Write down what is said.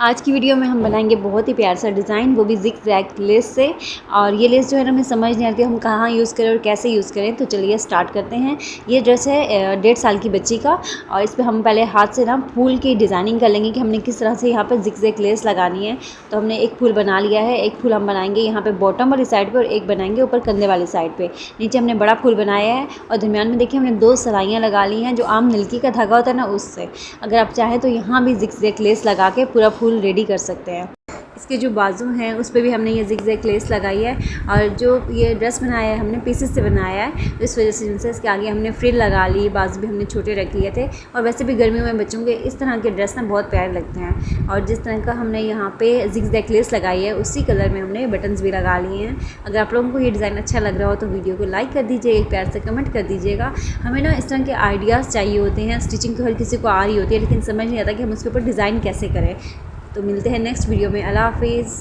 आज की वीडियो में हम बनाएंगे बहुत ही प्यार सा डिज़ाइन, वो भी जिग जैग लेस से। और ये लेस जो है ना हमें समझ नहीं आती हम कहाँ यूज़ करें और कैसे यूज़ करें। तो चलिए स्टार्ट करते हैं। ये ड्रेस है 1.5 साल की बच्ची का, और इस पर हम पहले हाथ से ना फूल की डिज़ाइनिंग कर लेंगे कि हमने किस तरह से यहाँ पर जिग जैग लेस लगानी है। तो हमने एक फूल बना लिया है। एक फूल हम बनाएंगे यहाँ पर बॉटम वाली साइड पर और एक बनाएंगे ऊपर कंधे वाली साइड पर। नीचे हमने बड़ा फूल बनाया है और दरमियान में देखिए हमने 2 सलाइयाँ लगा ली हैं जो आम निलकी का धागा होता है ना उससे। अगर आप चाहें तो यहाँ भी जिग जैग लेस लगा के पूरा फूल रेडी कर सकते हैं। इसके जो बाजू हैं उस पर भी हमने ये जिग जैग लेस लगाई है। और जो ये ड्रेस बनाया है हमने पीसेस से बनाया है, तो इस वजह से जिनसे इसके आगे हमने फ्रिल लगा ली, बाजू भी हमने छोटे रख लिए थे। और वैसे भी गर्मियों में बच्चों के इस तरह के ड्रेस ना बहुत प्यारे लगते हैं। और जिस तरह का हमने यहाँ पे जिग जैग लेस लगाई है उसी कलर में हमने बटन्स भी लगा लिए हैं। अगर आप लोगों को ये डिज़ाइन अच्छा लग रहा हो तो वीडियो को लाइक कर दीजिए, एक प्यार से कमेंट कर दीजिएगा। हमें ना इस तरह के आइडियाज़ चाहिए होते हैं। स्टिचिंग तो हर किसी को आ रही होती है, लेकिन समझ नहीं आता कि हम उसके ऊपर डिज़ाइन कैसे करें। तो मिलते हैं नेक्स्ट वीडियो में। अल्लाह हाफिज़।